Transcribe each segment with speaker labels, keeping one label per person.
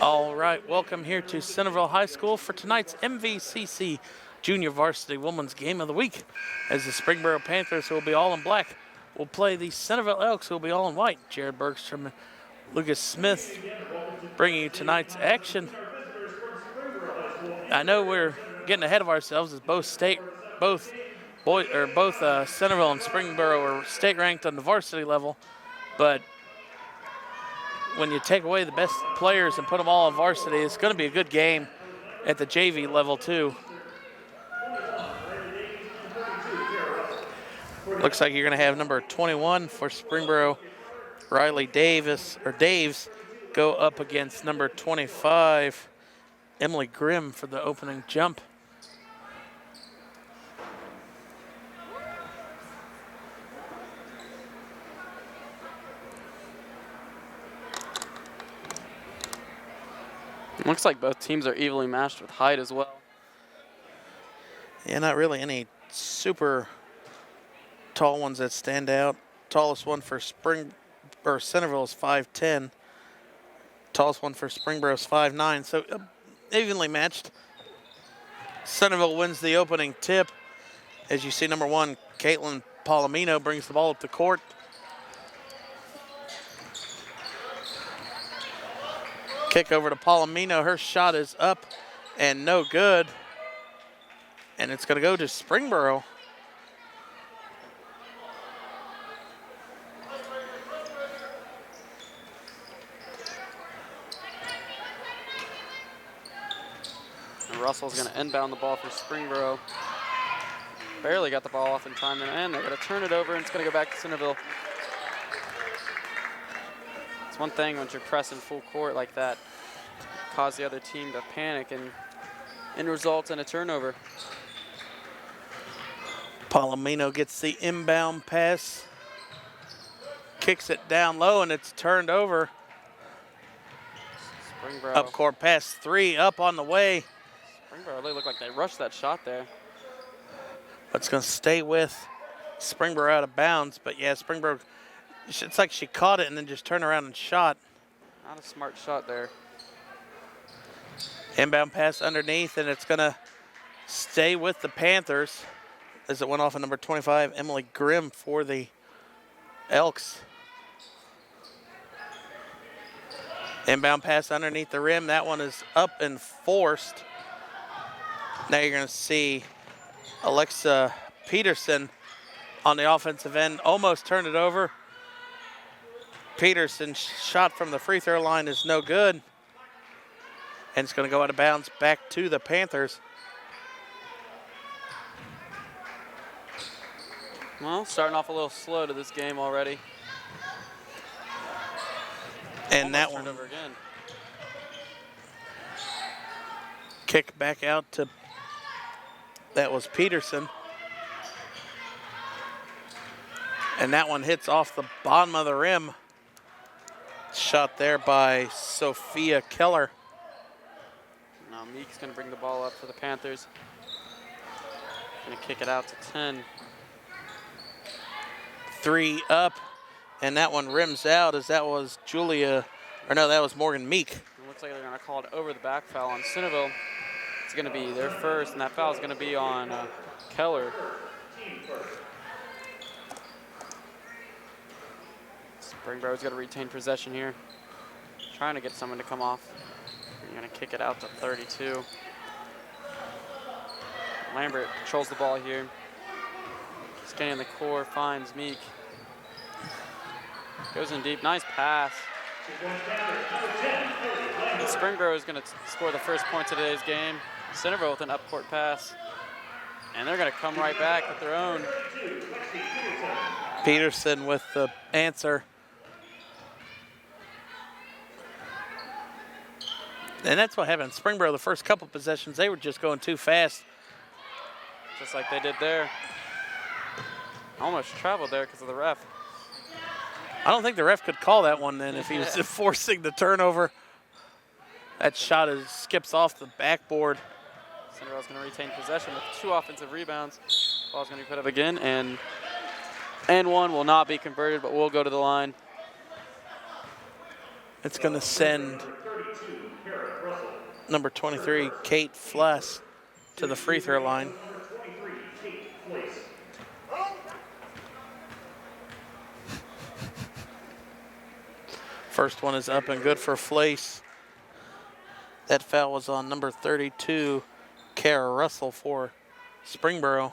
Speaker 1: All right, welcome here to Centerville High School for tonight's MVCC Junior Varsity Women's Game of the Week, as the Springboro Panthers, who will be all in black, will play the Centerville Elks, who will be all in white. Jared Bergstrom and Lucas Smith bringing you tonight's action. I know we're getting ahead of ourselves, as both Centerville and Springboro are state ranked on the varsity level, but when you take away the best players and put them all on varsity, it's going to be a good game at the JV level too. Looks like you're going to have number 21 for Springboro, Riley Daves, go up against number 25, Emily Grimm, for the opening jump.
Speaker 2: Looks like both teams are evenly matched with height as well.
Speaker 1: Yeah, not really any super tall ones that stand out. Tallest one for Centerville is 5'10". Tallest one for Springboro is 5'9", so evenly matched. Centerville wins the opening tip. As you see, number 1, Caitlin Palomino brings the ball up the court. Kick over to Palomino. Her shot is up and no good. And it's going to go to Springboro.
Speaker 2: And Russell's going to inbound the ball for Springboro. Barely got the ball off in time, and they're going to turn it over, and it's going to go back to Centerville. It's one thing once you're pressing full court like that, cause the other team to panic and results in a turnover.
Speaker 1: Palomino gets the inbound pass, kicks it down low, and it's turned over.
Speaker 2: Springboro.
Speaker 1: Up court pass 3, up on the way.
Speaker 2: Springboro, they look like they rushed that shot there.
Speaker 1: But it's going to stay with Springboro out of bounds. But yeah, Springboro, it's like she caught it and then just turned around and shot.
Speaker 2: Not a smart shot there.
Speaker 1: Inbound pass underneath, and it's going to stay with the Panthers as it went off of number 25, Emily Grimm, for the Elks. Inbound pass underneath the rim. That one is up and forced. Now you're going to see Alexa Peterson on the offensive end almost turned it over. Peterson's shot from the free throw line is no good. And it's going to go out of bounds back to the Panthers.
Speaker 2: Well, starting off a little slow to this game already.
Speaker 1: And that one
Speaker 2: over again.
Speaker 1: Kick back out to, that was Peterson. And that one hits off the bottom of the rim. Shot there by Sophia Keller.
Speaker 2: Now Meek's going to bring the ball up for the Panthers. Going to kick it out to 10.
Speaker 1: 3 up, and that one rims out, as that was that was Morgan Meek.
Speaker 2: It looks like they're going to call it over the back foul on Centerville. It's going to be their first, and that foul is going to be on Keller. Springboro's going to retain possession here. Trying to get someone to come off. They're going to kick it out to 32. Lambert controls the ball here. Scanning the core, finds Meek. Goes in deep, nice pass. Springboro is going to score the first points of today's game. Centerville with an up-court pass. And they're going to come right back with their own.
Speaker 1: Peterson with the answer. And that's what happened. Springboro, the first couple possessions, they were just going too fast.
Speaker 2: Just like they did there. Almost traveled there because of the ref.
Speaker 1: I don't think the ref could call that one then if he was forcing the turnover. That shot skips off the backboard.
Speaker 2: Centerville's going to retain possession with 2 offensive rebounds. Ball's going to be put up again, and one will not be converted, but will go to the line.
Speaker 1: It's going to send number 23, Kate Fless, to the free throw line. First one is up and good for Flace. That foul was on number 32, Kara Russell for Springboro.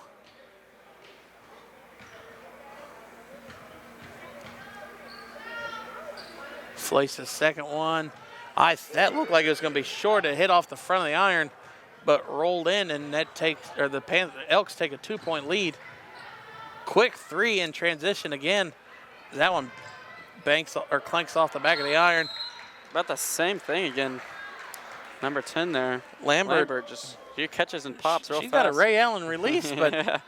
Speaker 1: Flace's second one. That looked like it was going to be short. It hit off the front of the iron, but rolled in, and that the Elks take a 2-point lead. Quick three in transition again. That one clanks off the back of the iron.
Speaker 2: About the same thing again. Number 10 there.
Speaker 1: Lambert
Speaker 2: just he catches and pops real fast.
Speaker 1: She's got a Ray Allen release, but
Speaker 2: yeah.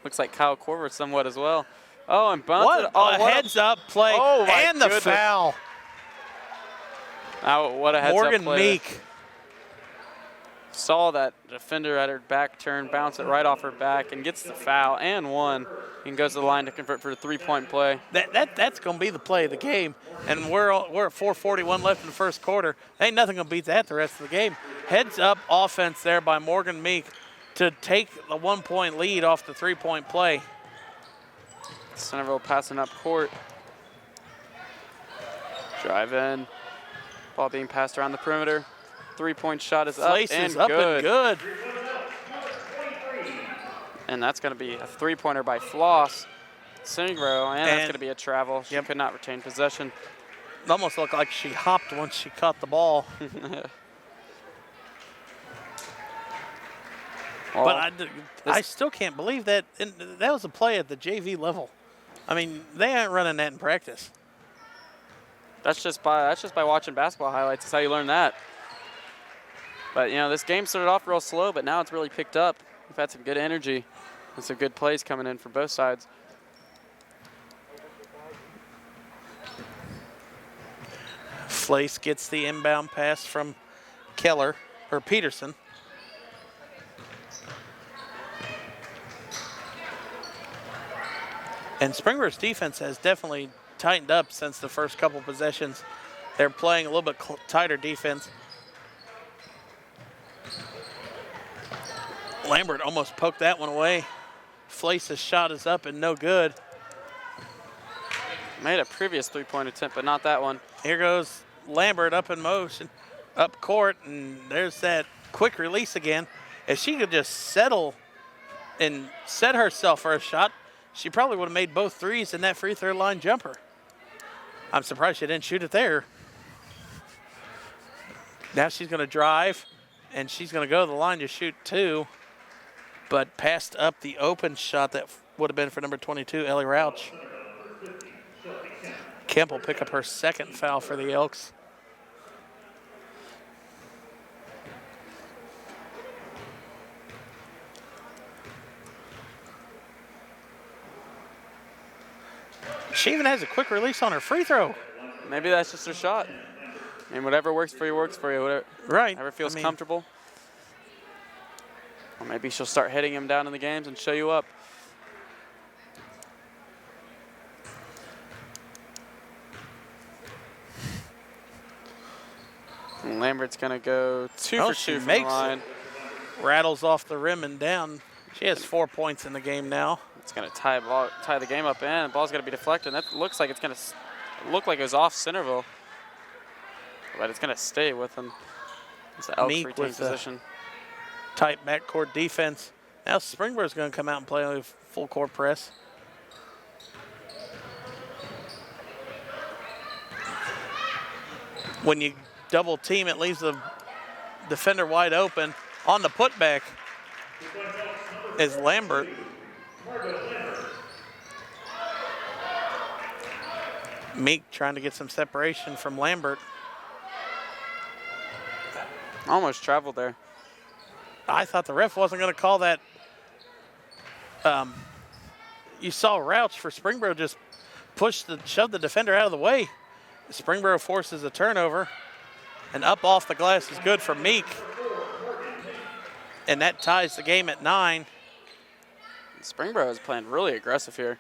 Speaker 2: Looks like Kyle Corver somewhat as well. Oh, and bounced it.
Speaker 1: What a heads-up play.
Speaker 2: Oh, my
Speaker 1: and the
Speaker 2: goodness.
Speaker 1: foul.
Speaker 2: Oh, what a heads-up play.
Speaker 1: Morgan Meek.
Speaker 2: Saw that defender at her back turn, bounce it right off her back, and gets the foul and one, and goes to the line to convert for a 3-point play.
Speaker 1: That's going to be the play of the game, and we're at 4:41 left in the first quarter. Ain't nothing going to beat that the rest of the game. Heads-up offense there by Morgan Meek to take the 1-point lead off the 3-point play.
Speaker 2: Centerville passing up court. Drive in. Ball being passed around the perimeter. 3-point shot is up and good. And that's going to be a 3-pointer by Floss. Springboro, and that's going to be a travel. She could not retain possession.
Speaker 1: It almost looked like she hopped once she caught the ball.
Speaker 2: Well,
Speaker 1: but I still can't believe that. That was a play at the JV level. I mean, they aren't running that in practice.
Speaker 2: That's just by watching basketball highlights. That's how you learn that. But, you know, this game started off real slow, but now it's really picked up. We've had some good energy and some good plays coming in for both sides.
Speaker 1: Flace gets the inbound pass from Peterson. And Springboro's defense has definitely tightened up since the first couple possessions. They're playing a little bit tighter defense. Lambert almost poked that one away. Flace's shot is up and no good.
Speaker 2: Made a previous 3-point attempt, but not that one.
Speaker 1: Here goes Lambert up in motion, up court, and there's that quick release again. If she could just settle and set herself for a shot, she probably would have made both threes in that free throw line jumper. I'm surprised she didn't shoot it there. Now she's going to drive, and she's going to go to the line to shoot two, but passed up the open shot that would have been for number 22, Ellie Rauch. Kemp will pick up her second foul for the Elks. She even has a quick release on her free throw.
Speaker 2: Maybe that's just her shot. I mean, whatever works for you, works for you. Whatever feels comfortable. Or maybe she'll start hitting him down in the games and show you up. And Lambert's going to go 2 for 2 from the line.
Speaker 1: Rattles off the rim and down. She has 4 points in the game now.
Speaker 2: It's going to tie the game up in. The ball's going to be deflected. That looks like it's going to look like it was off Centerville. But it's going to stay with them. It's the Elks retain position.
Speaker 1: Tight backcourt defense. Now Springboro's going to come out and play a full court press. When you double team, it leaves the defender wide open. On the putback is Lambert. Meek trying to get some separation from Lambert.
Speaker 2: Almost traveled there.
Speaker 1: I thought the ref wasn't going to call that. You saw Rauch for Springboro just shove the defender out of the way. Springboro forces a turnover, and up off the glass is good for Meek. And that ties the game at 9.
Speaker 2: Springboro is playing really aggressive here.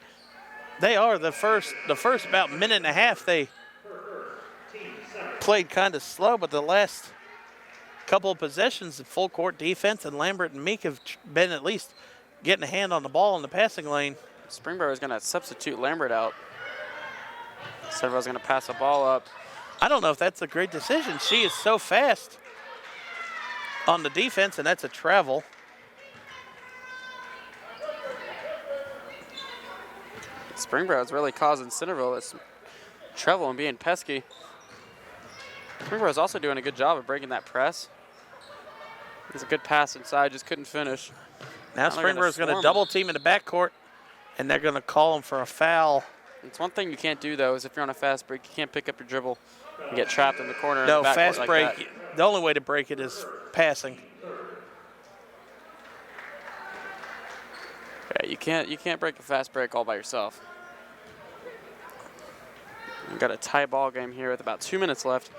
Speaker 1: They are. The first about minute and a half, they played kind of slow, but the last couple of possessions of full court defense, and Lambert and Meek have been at least getting a hand on the ball in the passing lane.
Speaker 2: Springboro is going to substitute Lambert out. Centerville's going to pass the ball up.
Speaker 1: I don't know if that's a great decision. She is so fast on the defense, and that's a travel.
Speaker 2: Springboro is really causing Centerville this trouble and being pesky. Springboro is also doing a good job of breaking that press. It's a good pass inside, just couldn't finish.
Speaker 1: Now Springboro is going to double team in the backcourt, and they're going to call him for a foul.
Speaker 2: It's one thing you can't do, though, is if you're on a fast break, you can't pick up your dribble and get trapped in the corner.
Speaker 1: No,
Speaker 2: in the
Speaker 1: fast
Speaker 2: like
Speaker 1: break,
Speaker 2: that.
Speaker 1: the only way to break it is passing.
Speaker 2: Yeah, you can't break a fast break all by yourself. We've got a tie ball game here with about 2 minutes left.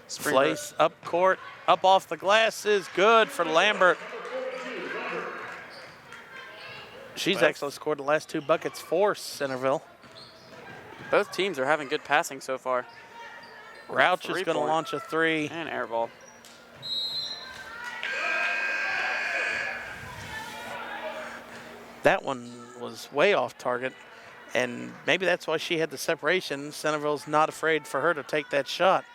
Speaker 1: Flace up court, up off the glass is good for Lambert. She's actually scored the last 2 buckets for Centerville.
Speaker 2: Both teams are having good passing so far.
Speaker 1: Rauch is going to launch a 3.
Speaker 2: And air ball.
Speaker 1: That one was way off target, and maybe that's why she had the separation. Centerville's not afraid for her to take that shot.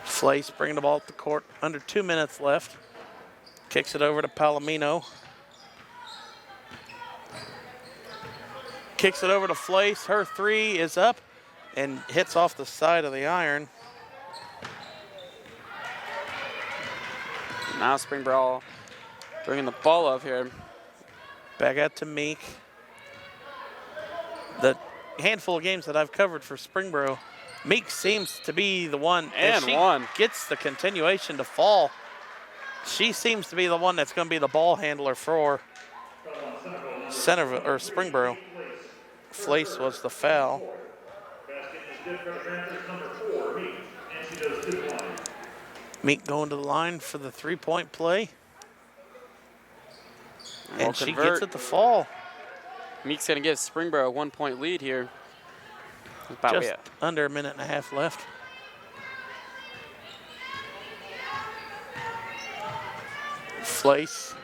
Speaker 1: Flace bringing the ball up the court, under 2 minutes left. Kicks it over to Palomino. Kicks it over to Flace. Her 3 is up and hits off the side of the iron.
Speaker 2: Now Springboro bringing the ball up here.
Speaker 1: Back out to Meek. The handful of games that I've covered for Springboro, Meek seems to be the one.
Speaker 2: And
Speaker 1: she
Speaker 2: one.
Speaker 1: Gets the continuation to fall. She seems to be the one that's going to be the ball handler for Centerville or Springboro. Flace was the foul. Meek going to the line for the 3-point play. And she gets it to fall.
Speaker 2: Meek's going to give Springboro a 1-point lead here.
Speaker 1: Just under a minute and a half left. Flace.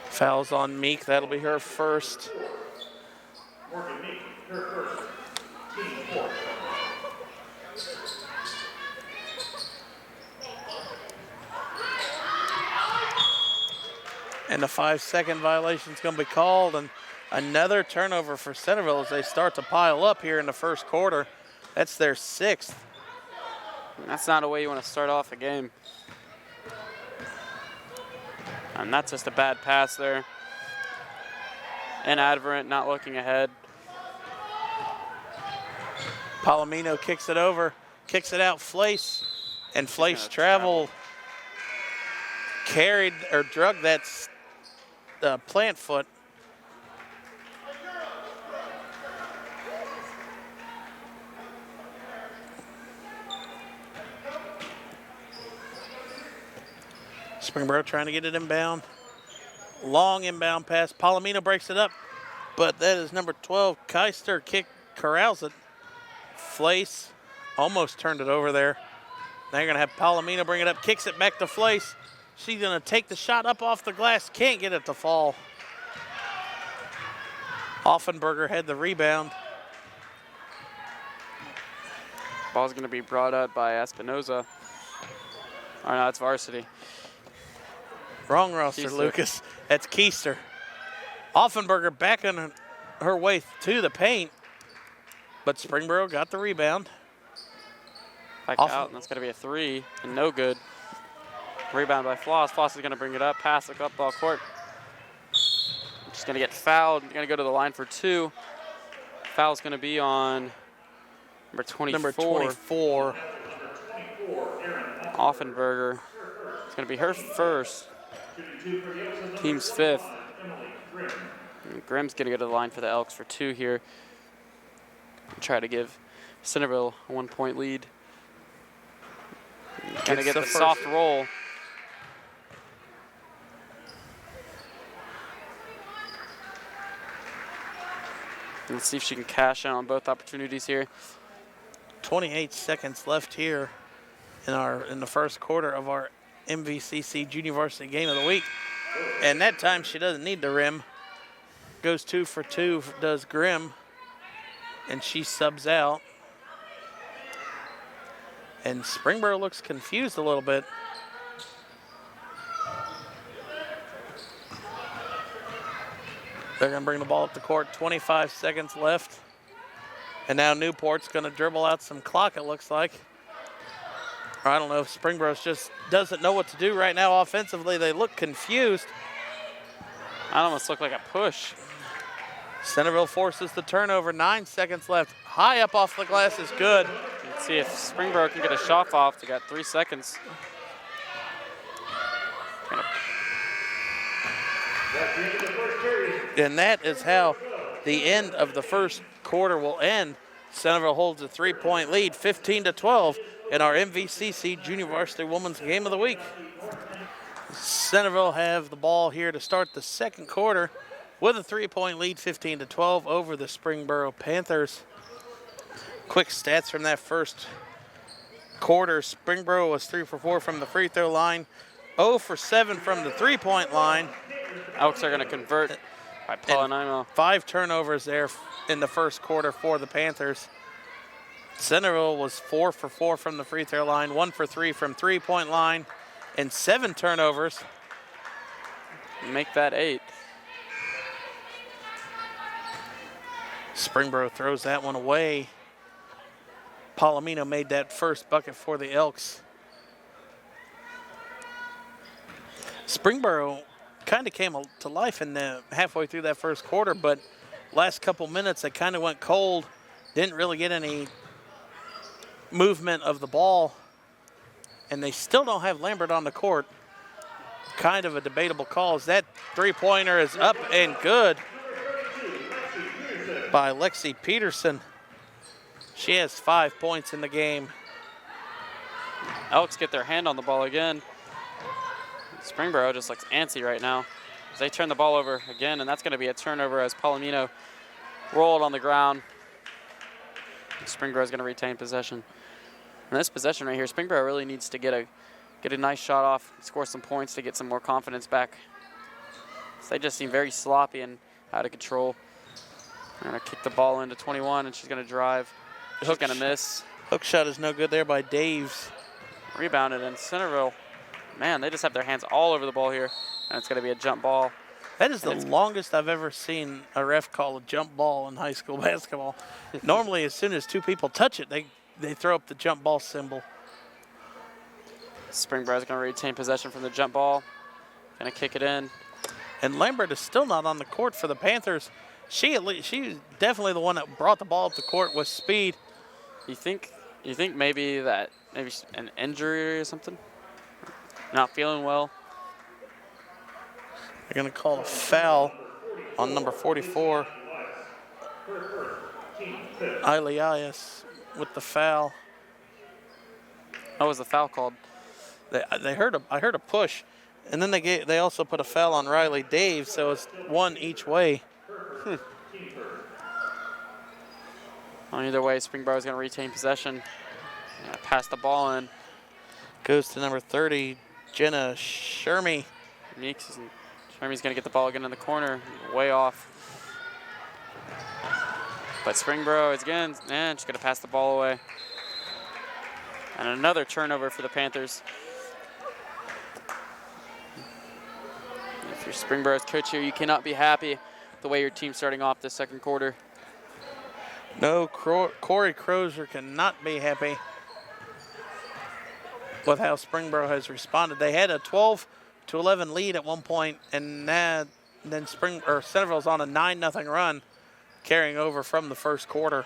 Speaker 1: Fouls on Meek. That'll be her first.
Speaker 3: Morgan Meek, her first. Team 4.
Speaker 1: And the 5-second violation is going to be called, and another turnover for Centerville as they start to pile up here in the first quarter. That's their 6th.
Speaker 2: That's not a way you want to start off a game. And that's just a bad pass there. Inadvertent, not looking ahead.
Speaker 1: Palomino kicks it over, kicks it out, Flace. And Flace travel. Carried or drug that plant foot. Springboro trying to get it inbound. Long inbound pass. Palomino breaks it up, but that is number 12, Keister, corrals it. Flace almost turned it over there. Now you're going to have Palomino bring it up, kicks it back to Flace. She's going to take the shot up off the glass, can't get it to fall. Offenberger had the rebound.
Speaker 2: Ball's going to be brought up by Espinoza. Oh, no, it's Varsity.
Speaker 1: Wrong roster,
Speaker 2: Keister.
Speaker 1: Lucas. That's Keister. Offenberger backing her way to the paint, but Springboro got the rebound.
Speaker 2: Back out, and that's going to be a 3, and no good. Rebound by Floss. Floss is going to bring it up, pass it up ball court. She's going to get fouled. Going to go to the line for 2. Foul's going to be on number 24.
Speaker 1: Number 24.
Speaker 2: Offenberger. It's going to be her first. Team's 5th. And Grimm's going to go to the line for the Elks for 2 here. Try to give Centerville a 1-point lead. Going to get the soft roll. Let's see if she can cash in on both opportunities here.
Speaker 1: 28 seconds left here in the first quarter of our MVCC Junior Varsity Game of the Week. And that time she doesn't need the rim. Goes 2 for 2, does Grimm. And she subs out. And Springboro looks confused a little bit. They're going to bring the ball up the court. 25 seconds left. And now Newport's going to dribble out some clock, it looks like. Or I don't know if Springboro just doesn't know what to do right now offensively. They look confused.
Speaker 2: That almost looked like a push.
Speaker 1: Centerville forces the turnover. 9 seconds left. High up off the glass is good.
Speaker 2: Let's see if Springboro can get a shot off. They got 3 seconds.
Speaker 1: And that is how the end of the first quarter will end. Centerville holds a 3-point lead, 15-12, in our MVCC Junior Varsity Women's Game of the Week. Centerville have the ball here to start the second quarter with a 3-point lead, 15-12, over the Springboro Panthers. Quick stats from that first quarter. Springboro was 3 for 4 from the free throw line, 0 for 7 from the 3-point line.
Speaker 2: Elks are going to convert by Paul and Imo.
Speaker 1: 5 turnovers there in the first quarter for the Panthers. Centerville was 4 for 4 from the free throw line, 1 for 3 from 3-point line, and 7 turnovers.
Speaker 2: Make that 8.
Speaker 1: Springboro throws that one away. Palomino made that first bucket for the Elks. Springboro kind of came to life in the halfway through that first quarter, but last couple minutes they kind of went cold. Didn't really get any movement of the ball, and they still don't have Lambert on the court. Kind of a debatable call. As that three-pointer is up and good by Lexi Peterson. She has 5 points in the game.
Speaker 2: Elks get their hand on the ball again. Springboro just looks antsy right now as they turn the ball over again, and that's going to be a turnover as Palomino rolled on the ground. Springboro is going to retain possession. And this possession right here, Springboro really needs to get a nice shot off, score some points to get some more confidence back. So they just seem very sloppy and out of control. They're going to kick the ball into 21, and she's going to drive. She's going to miss.
Speaker 1: Hook shot is no good there by Daves.
Speaker 2: Rebounded, and Centerville, man, they just have their hands all over the ball here, and it's going to be a jump ball.
Speaker 1: That is the longest I've ever seen a ref call a jump ball in high school basketball. Normally, as soon as 2 people touch it, they throw up the jump ball symbol.
Speaker 2: Springboro is going to retain possession from the jump ball. Going to kick it in.
Speaker 1: And Lambert is still not on the court for the Panthers. She's definitely the one that brought the ball up the court with speed.
Speaker 2: You think maybe an injury or something? Not feeling well?
Speaker 1: They're going to call a foul on number 44. Ilias with the foul.
Speaker 2: How was the foul called?
Speaker 1: I heard a push, and then they also put a foul on Riley Daves, so it's 1 each way.
Speaker 2: Well, either way, Springboro is going to retain possession. Pass the ball in.
Speaker 1: Goes to number 30, Jenna Shermy.
Speaker 2: Shermy's going to get the ball again in the corner, way off. But Springboro is again, just going to pass the ball away. And another turnover for the Panthers. If you're Springboro's coach here, you cannot be happy with the way your team's starting off this second quarter.
Speaker 1: No, Corey Crozier cannot be happy with how Springboro has responded. They had a 12-11 lead at one point, and then Centerville's on a 9-0 run, carrying over from the first quarter.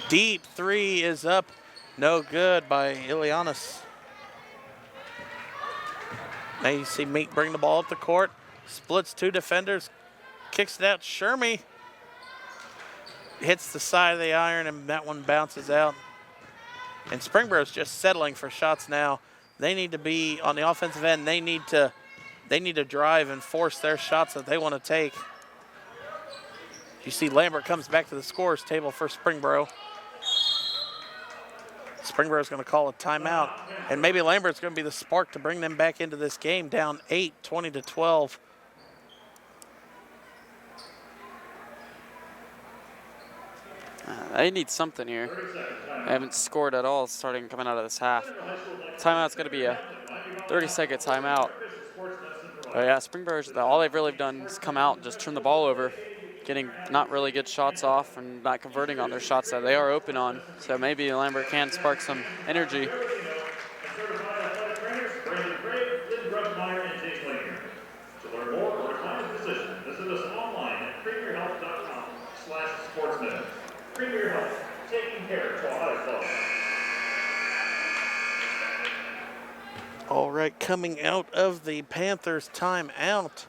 Speaker 1: Deep 3 is up, no good by Ilianis. Now you see Meek bring the ball up the court, splits 2 defenders, kicks it out. Shermy hits the side of the iron, and that one bounces out. And Springboro's just settling for shots now. They need to be on the offensive end. They need to drive and force their shots that they want to take. You see Lambert comes back to the scorers table for Springboro. Springboro's going to call a timeout, and maybe Lambert's going to be the spark to bring them back into this game, down 8, 20-12.
Speaker 2: They need something here. They haven't scored at all starting coming out of this half. Timeout's going to be a 30-second timeout. But yeah, Springboro, all they've really done is come out and just turn the ball over, getting not really good shots off and not converting on their shots that they are open on. So maybe Lambert can spark some energy.
Speaker 3: To learn more or to find a physician, visit us online at premierhealth.com/sportsmedicine. Premier Health, taking care to a highest level.
Speaker 1: All right, coming out of the Panthers timeout.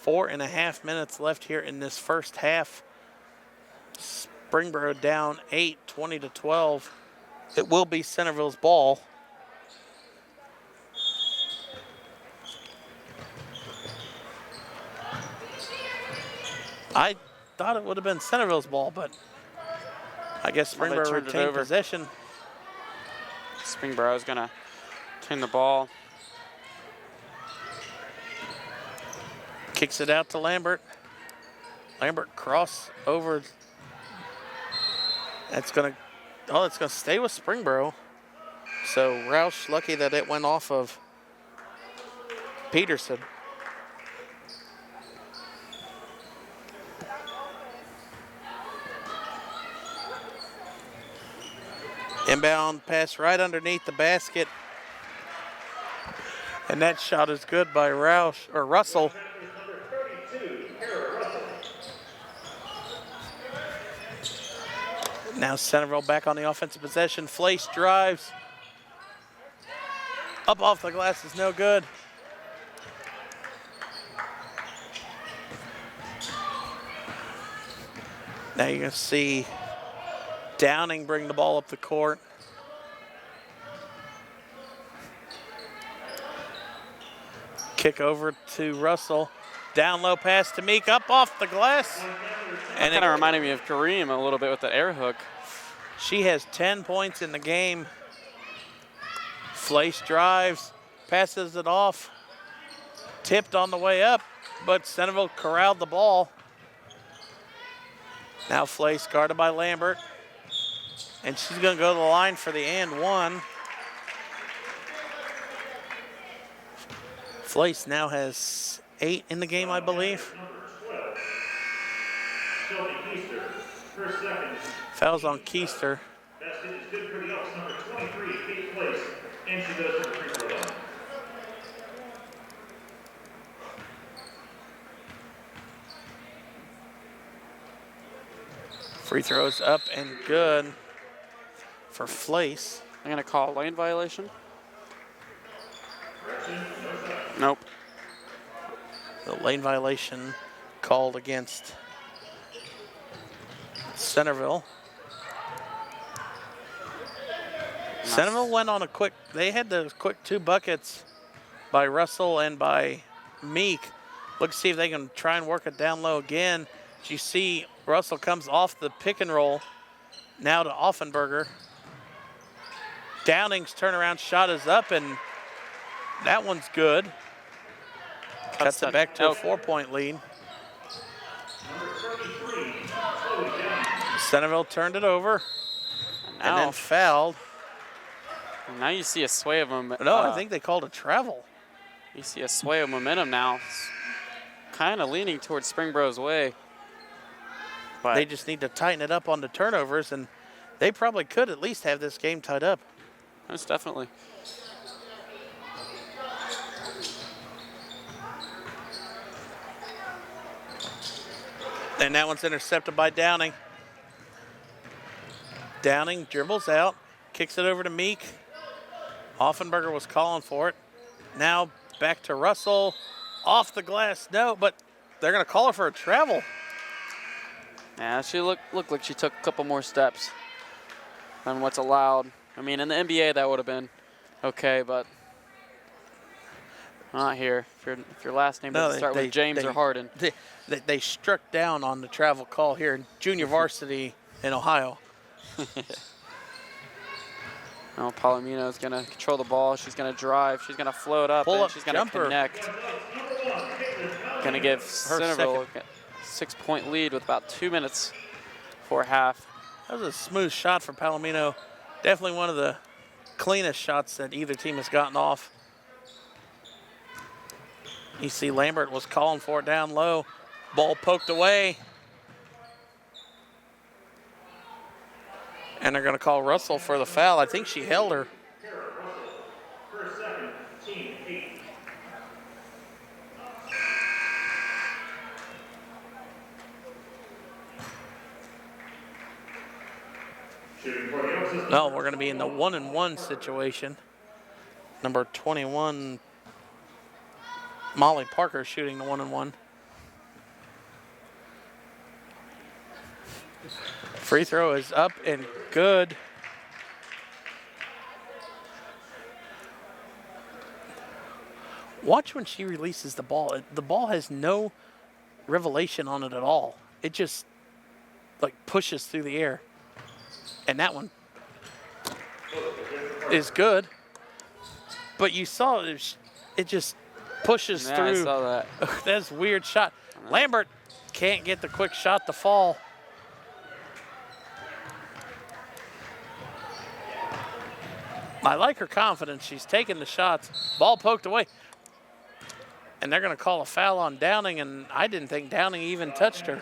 Speaker 1: 4.5 minutes left here in this first half. Springboro down 8, 20-12. It will be Centerville's ball. I thought it would have been Centerville's ball, but I guess Springboro retained possession.
Speaker 2: Springboro is going to turn the ball.
Speaker 1: Kicks it out to Lambert. Lambert cross over. It's going to stay with Springboro. So Roush lucky that it went off of Peterson. Inbound pass right underneath the basket. And that shot is good by Russell. Now Centerville back on the offensive possession. Fleiss drives. Up off the glass is no good. Now you're going to see Downing bring the ball up the court. Kick over to Russell. Down low pass to Meek, up off the glass.
Speaker 2: And kind of reminded me of Kareem a little bit with the air hook.
Speaker 1: She has 10 points in the game. Fleiss drives, passes it off. Tipped on the way up, but Centerville corralled the ball. Now Fleiss guarded by Lambert. And she's going to go to the line for the and one. Fleiss now has 8 in the game, I believe. Fouls on Keister.
Speaker 3: That's good for the Elks, number 23, Kate Fleiss, and she goes to the free throw line.
Speaker 1: Free throws up and good for Fleiss.
Speaker 2: I'm going to call a lane violation. Nope.
Speaker 1: The lane violation called against Centerville.
Speaker 2: Nice.
Speaker 1: Centerville went on they had those quick 2 buckets by Russell and by Meek. Look to see if they can try and work it down low again. As you see, Russell comes off the pick and roll. Now to Offenberger. Downing's turnaround shot is up, and that one's good. Cuts it back to a 4-point lead. Centerville turned it over and then fouled.
Speaker 2: Now you see a sway of momentum.
Speaker 1: No, I think they called a travel.
Speaker 2: You see a sway of momentum now. Kind of leaning towards Springboro's way. But
Speaker 1: they just need to tighten it up on the turnovers, and they probably could at least have this game tied up.
Speaker 2: Most definitely.
Speaker 1: And that one's intercepted by Downing. Downing dribbles out, kicks it over to Meek. Offenberger was calling for it. Now back to Russell. Off the glass, no, but they're going to call her for a travel.
Speaker 2: Yeah, she looked like she took a couple more steps than what's allowed. I mean, in the NBA that would have been okay, but Not here. If your last name
Speaker 1: No,
Speaker 2: doesn't start with James or Harden.
Speaker 1: They struck down on the travel call here in Junior Varsity in Ohio.
Speaker 2: Oh, Palomino is going to control the ball. She's going to drive. She's going to float up, and she's going to connect. Going to give Centerville a 6-point lead with about 2 minutes before half.
Speaker 1: That was a smooth shot for Palomino. Definitely one of the cleanest shots that either team has gotten off. You see Lambert was calling for it down low. Ball poked away. And they're going to call Russell for the foul. I think she held her.
Speaker 3: First, second, team 8. Shooting for the Elks is
Speaker 1: No, we're going to be in the 1-and-1 situation. Number 21, Molly Parker shooting the 1-and-1. Free throw is up and good. Watch when she releases the ball. The ball has no revelation on it at all. It just like pushes through the air. And that one is good. But you saw it just pushes through.
Speaker 2: I saw that.
Speaker 1: That's a weird shot. Lambert can't get the quick shot to fall. I like her confidence. She's taking the shots. Ball poked away. And they're going to call a foul on Downing, and I didn't think Downing even touched her.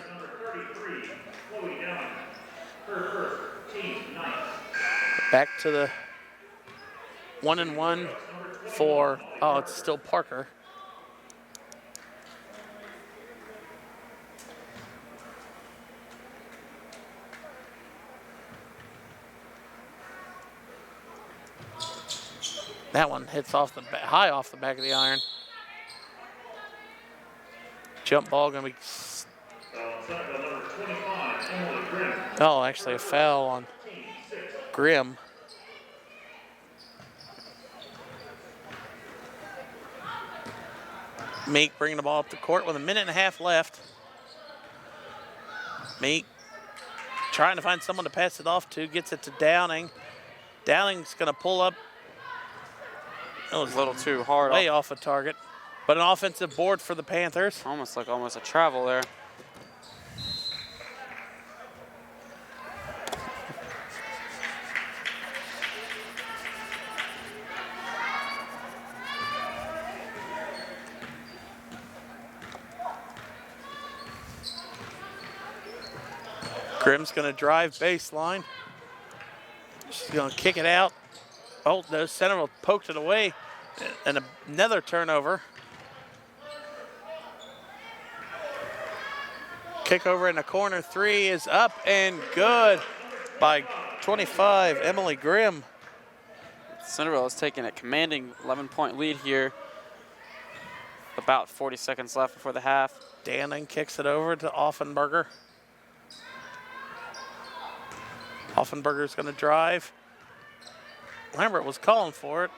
Speaker 1: Back to the 1-and-1 for, oh, it's still Parker. That one hits off the high off the back of the iron. Jump ball going to be. Oh, actually a foul on Grimm. Meek bringing the ball up the court with 1.5 minutes left. Meek trying to find someone to pass it off to, gets it to Downing. Downing's going to pull up. That was
Speaker 2: a little too hard.
Speaker 1: Way off a target. But an offensive board for the Panthers.
Speaker 2: Almost a travel there.
Speaker 1: Grimm's going to drive baseline. She's going to kick it out. Oh, no, Centerville poked it away. And another turnover. Kick over in the corner. 3 is up and good by 25, Emily Grimm.
Speaker 2: Centerville is taking a commanding 11-point lead here. About 40 seconds left before the half.
Speaker 1: Downing kicks it over to Offenberger. Offenberger's going to drive. Lambert was calling for it.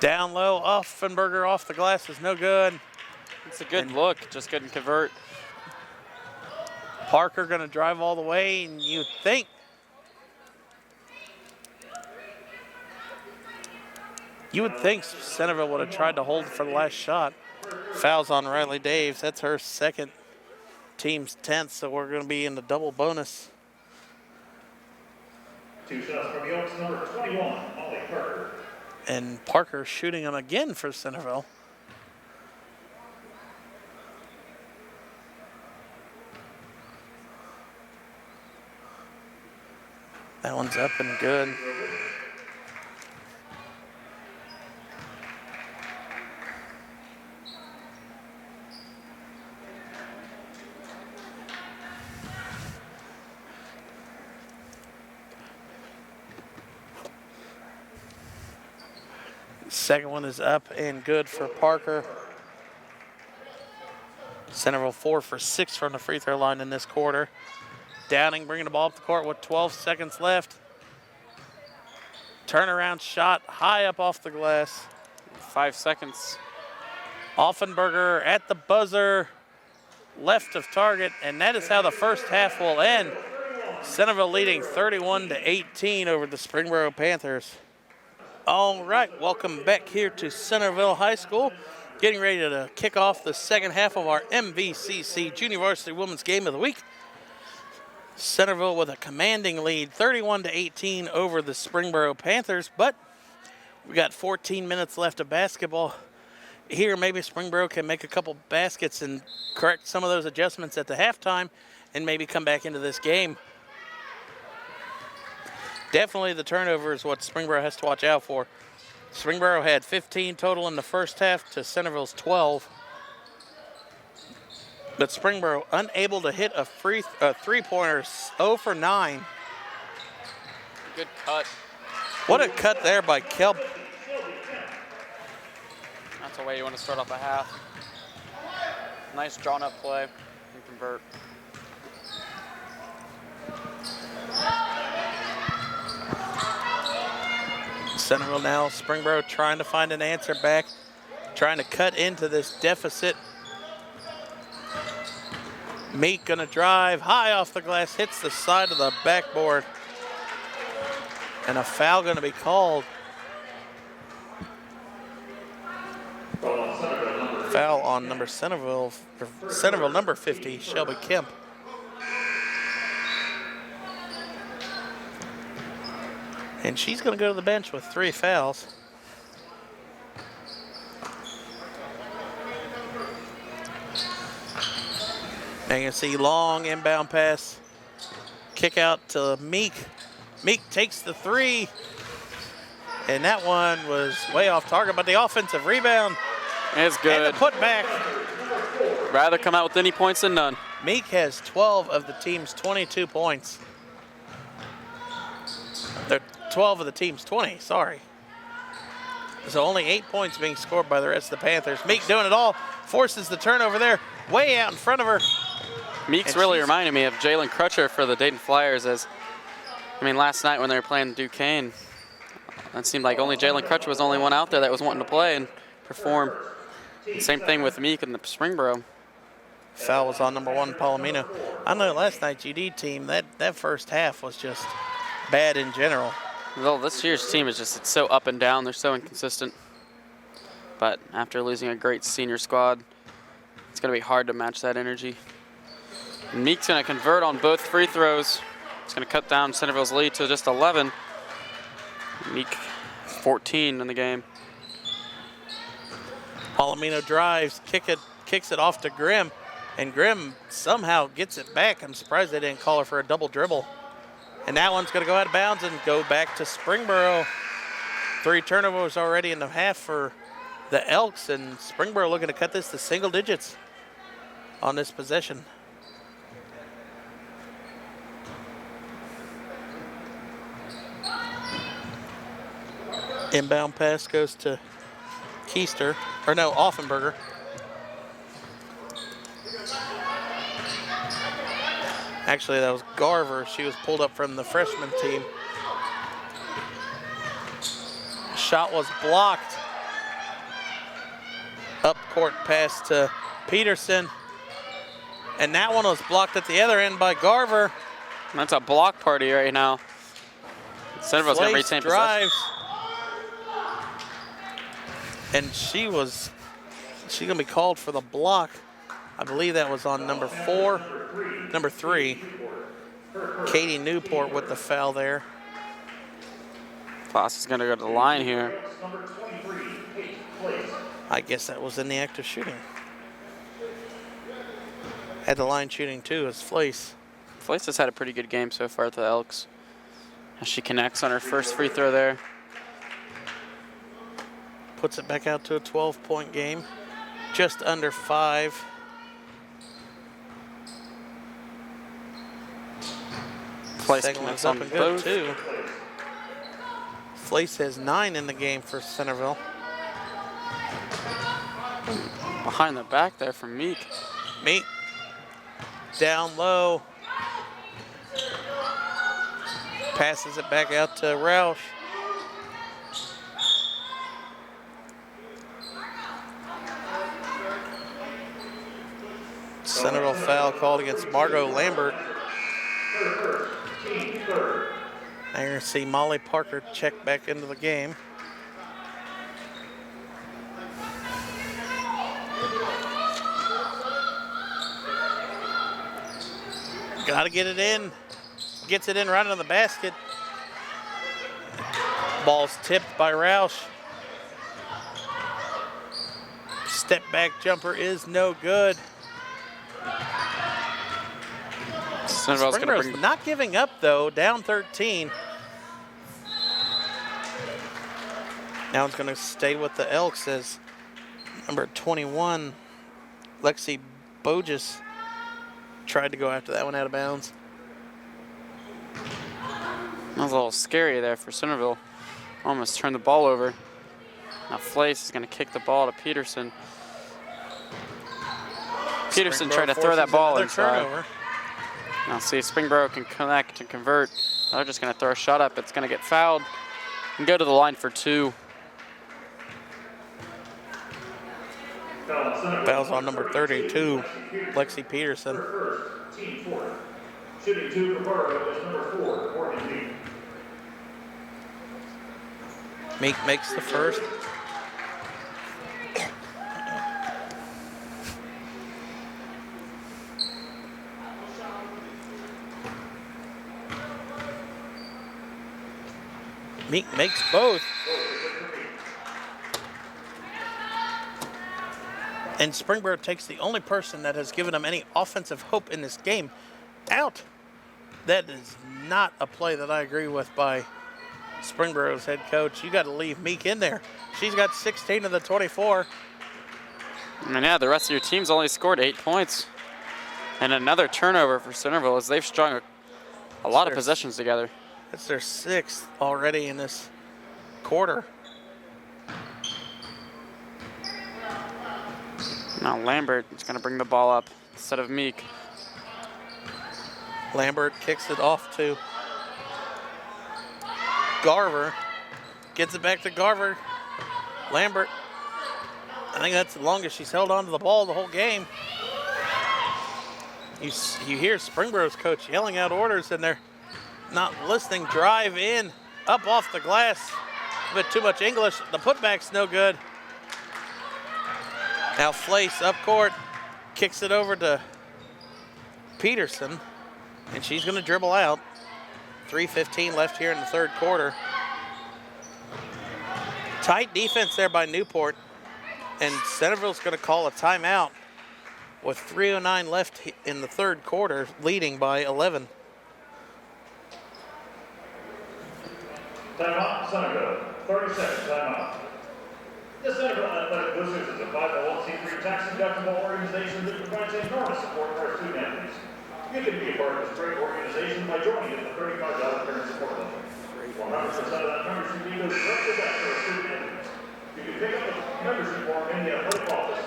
Speaker 1: Down low, Offenberger off the glass is no good.
Speaker 2: It's a good look, just couldn't convert.
Speaker 1: Parker going to drive all the way, and you think Centerville would have tried to hold for the last shot. Fouls on Riley Daves. That's her second, team's 10th, so we're going to be in the double bonus.
Speaker 3: 2 shots from the Elks, number 21, Molly Parker.
Speaker 1: And Parker shooting them again for Centerville. That one's up and good. Second one is up and good for Parker. Centerville 4 for 6 from the free throw line in this quarter. Downing bringing the ball up the court with 12 seconds left. Turnaround shot high up off the glass.
Speaker 2: 5 seconds.
Speaker 1: Offenberger at the buzzer, left of target, and that is how the first half will end. Centerville leading 31-18 over the Springboro Panthers. All right, welcome back here to Centerville High School. Getting ready to kick off the second half of our MVCC Junior Varsity Women's Game of the Week. Centerville with a commanding lead, 31-18 over the Springboro Panthers, but we got 14 minutes left of basketball here. Maybe Springboro can make a couple baskets and correct some of those adjustments at the halftime and maybe come back into this game. Definitely the turnover is what Springboro has to watch out for. Springboro had 15 total in the first half to Centerville's 12. But Springboro unable to hit a three-pointer, 0 for 9.
Speaker 2: Good cut.
Speaker 1: What a cut there by Kelp.
Speaker 2: That's the way you want to start off a half. Nice drawn-up play and convert.
Speaker 1: Centerville now, Springboro trying to find an answer back, trying to cut into this deficit. Meek gonna drive high off the glass, hits the side of the backboard. And a foul gonna be called. Foul on Centerville number 50, Shelby Kemp. And she's gonna go to the bench with 3 fouls. Now you can see long inbound pass. Kick out to Meek. Meek takes the 3. And that one was way off target, but the offensive rebound.
Speaker 2: It's good.
Speaker 1: And the putback.
Speaker 2: Rather come out with any points than none.
Speaker 1: Meek has 12 of the team's 22 points. They're 12 of the team's 20, sorry. So only 8 points being scored by the rest of the Panthers. Meek doing it all, forces the turnover there, way out in front of her.
Speaker 2: Meek's really reminded me of Jalen Crutcher for the Dayton Flyers. Last night when they were playing Duquesne, it seemed like only Jalen Crutcher was the only one out there that was wanting to play and perform. Same thing with Meek and the Springboro.
Speaker 1: Foul was on number 1, Palomino. I know last night's UD team, that first half was just bad in general.
Speaker 2: Well, this year's team is it's so up and down. They're so inconsistent. But after losing a great senior squad, it's going to be hard to match that energy. And Meek's going to convert on both free throws. It's going to cut down Centerville's lead to just 11. Meek 14 in the game.
Speaker 1: Palomino drives, kicks it off to Grimm, and Grimm somehow gets it back. I'm surprised they didn't call her for a double dribble. And that one's going to go out of bounds and go back to Springboro. 3 turnovers already in the half for the Elks, and Springboro looking to cut this to single digits on this possession. Inbound pass goes to Keister, or no, Offenberger. Actually, that was Garver. She was pulled up from the freshman team. Shot was blocked. Up court pass to Peterson. And that one was blocked at the other end by Garver.
Speaker 2: That's a block party right now. Centerville's going to retain possession.
Speaker 1: And she's going to be called for the block. I believe that was on number 3. Katie Newport with the foul there.
Speaker 2: Foss is going to go to the line here.
Speaker 1: I guess that was in the act of shooting. At the line shooting too is Flace.
Speaker 2: Flace has had a pretty good game so far at the Elks. As she connects on her first free throw there.
Speaker 1: Puts it back out to a 12-point game. Just under 5.
Speaker 2: Flace
Speaker 1: Second
Speaker 2: connects
Speaker 1: one's
Speaker 2: on
Speaker 1: up and good
Speaker 2: both.
Speaker 1: too. Flace has 9 in the game for Centerville.
Speaker 2: Behind the back there from Meek.
Speaker 1: Meek down low. Passes it back out to Roush. Centerville foul called against Margot Lambert.
Speaker 3: Team third.
Speaker 1: Now you're going to see Molly Parker check back into the game. Got to get it in. Gets it in right on the basket. Ball's tipped by Roush. Step back jumper is no good.
Speaker 2: Centerville's going to
Speaker 1: Springboro's
Speaker 2: bring.
Speaker 1: not giving up though, down 13. Now it's going to stay with the Elks as number 21, Lexi Bogus, tried to go after that one out of bounds.
Speaker 2: That was a little scary there for Centerville. Almost turned the ball over. Now Flace is going to kick the ball to Peterson. Peterson tried to throw that ball inside.
Speaker 1: Turnover.
Speaker 2: Now see if Springboro can connect and convert. They're just going to throw a shot up. It's going to get fouled and go to the line for 2.
Speaker 1: Fouls on number 32, Lexi Peterson.
Speaker 3: First, team fourth. Shooting 2 for Borough is number 4, Morgan Meek.
Speaker 1: Meek makes the first. Meek makes both. And Springboro takes the only person that has given them any offensive hope in this game out. That is not a play that I agree with by Springboro's head coach. You got to leave Meek in there. She's got 16 of the 24.
Speaker 2: I mean, yeah, the rest of your team's only scored 8 points. And another turnover for Centerville as they've strung a lot of possessions together.
Speaker 1: That's their 6th already in this quarter.
Speaker 2: Now Lambert is going to bring the ball up instead of Meek.
Speaker 1: Lambert kicks it off to Garver. Gets it back to Garver. Lambert. I think that's the longest she's held on to the ball the whole game. You hear Springboro's coach yelling out orders and they're not listening. Drive in, up off the glass. A bit too much English. The putback's no good. Now Flace up court, kicks it over to Peterson, and she's going to dribble out. 3:15 left here in the third quarter. Tight defense there by Newport, and Centerville's going to call a timeout with 3:09 left in the third quarter, leading by 11.
Speaker 3: Timeout, Centerville. 30 seconds, timeout. The Centerville Athletic Boosters is a 501c3 tax-deductible organization that provides enormous support for our student athletes. You can be a part of this great organization by joining at the $35 parent support level. 100% of that membership fee goes directly back to our student athletes. You can pick up the membership form in the athletic office.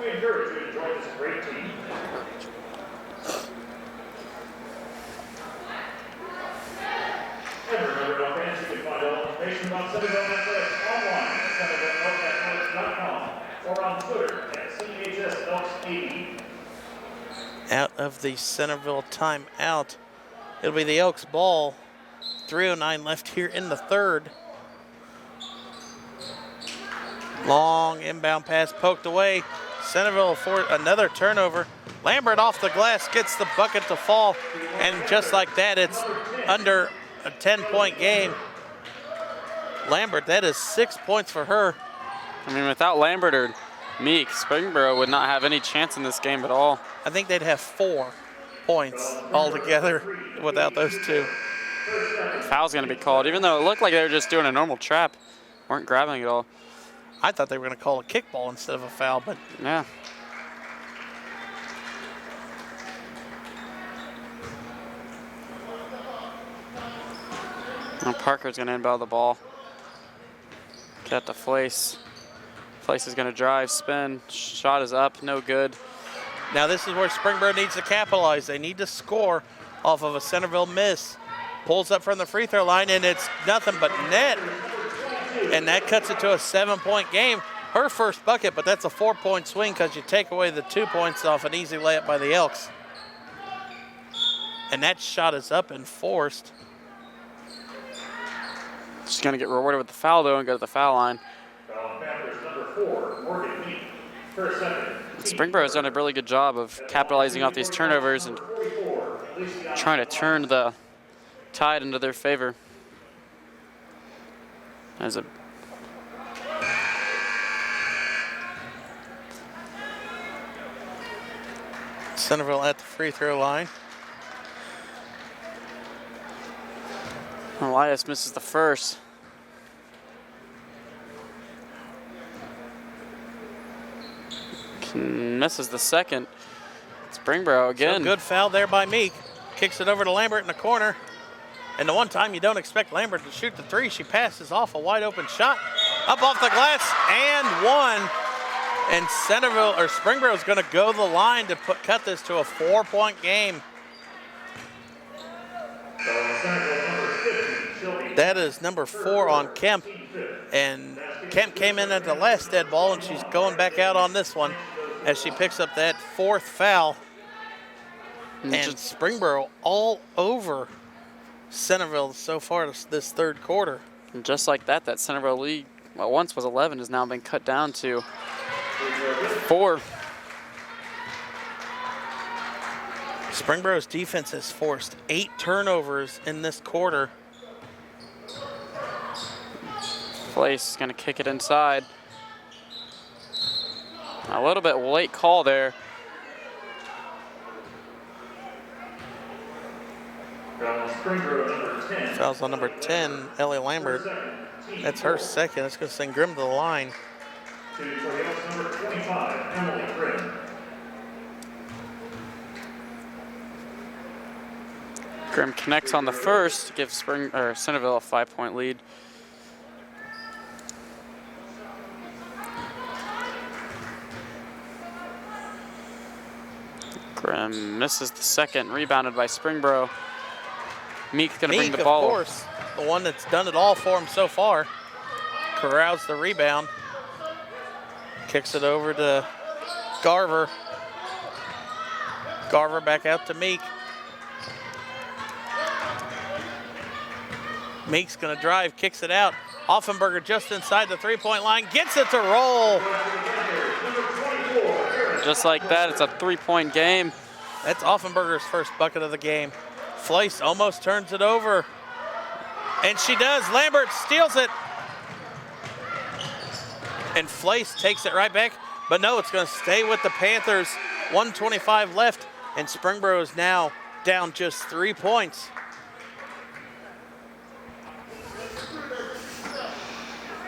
Speaker 3: We encourage you to join this great team. And remember, our fans, you can find all information about Centerville Athletics online at CentervilleElksAthletics.com or on Twitter at CHSElks80.
Speaker 1: Out of the Centerville timeout. It'll be the Elks ball. 3:09 left here in the third. Long inbound pass poked away. Centerville for another turnover. Lambert off the glass gets the bucket to fall. And just like that, it's under a 10-point game. Lambert, that is 6 points for her.
Speaker 2: I mean, without Lambert or Meek, Springboro would not have any chance in this game at all.
Speaker 1: I think they'd have 4 points altogether without those two.
Speaker 2: Foul's going to be called, even though it looked like they were just doing a normal trap. Weren't grabbing it all.
Speaker 1: I thought they were going to call a kickball instead of a foul, but
Speaker 2: Yeah. Now Parker's going to inbound the ball. Get to Flace. Flace is going to drive, spin. Shot is up, no good.
Speaker 1: now this is where Springboro needs to capitalize. They need to score off of a Centerville miss. Pulls up from the free throw line, and it's nothing but net. And that cuts it to a 7-point game. her first bucket, but that's a 4-point swing because you take away the 2 points off an easy layup by the Elks. And that shot is up and forced.
Speaker 2: She's going to get rewarded with the foul, though, and go to the foul line. Springboro's done a really good job of capitalizing off these turnovers and trying to turn the tide into their favor. As a
Speaker 1: Centerville at the free throw line.
Speaker 2: Elias misses the first. Misses the second. Springboro again.
Speaker 1: So good foul there by Meek. Kicks it over to Lambert in the corner. And the one time you don't expect Lambert to shoot the three, she passes off a wide open shot. Up off the glass and one. And Springboro is going to go the line to cut this to a 4-point game. That is number 4 on Kemp. And Kemp came in at the last dead ball, and she's going back out on this one as she picks up that 4th foul. And Springboro all over Centerville so far this third quarter.
Speaker 2: And just like that, that Centerville lead, what once was 11, has now been cut down to 4.
Speaker 1: Springboro's defense has forced 8 turnovers in this quarter.
Speaker 2: Place is going to kick it inside. A little bit late call there.
Speaker 1: Fouls on number 10, Ellie Lambert. That's her second. That's going to send Grimm to the line.
Speaker 3: Number 25, Emily Grimm.
Speaker 2: Grimm connects on the first to give Centerville a 5-point lead. Grimm misses the second, rebounded by Springboro. Meek gonna bring the ball.
Speaker 1: Of course, the one that's done it all for him so far. Corrals the rebound. Kicks it over to Garver. Garver back out to Meek. Meek's gonna drive, kicks it out. Offenberger just inside the 3-point line, gets it to roll.
Speaker 2: Just like that, it's a 3-point game.
Speaker 1: That's Offenberger's first bucket of the game. Fleiss almost turns it over. And she does. Lambert steals it. And Fleiss takes it right back. But no, it's going to stay with the Panthers. 1:25 left. And Springboro is now down just 3 points.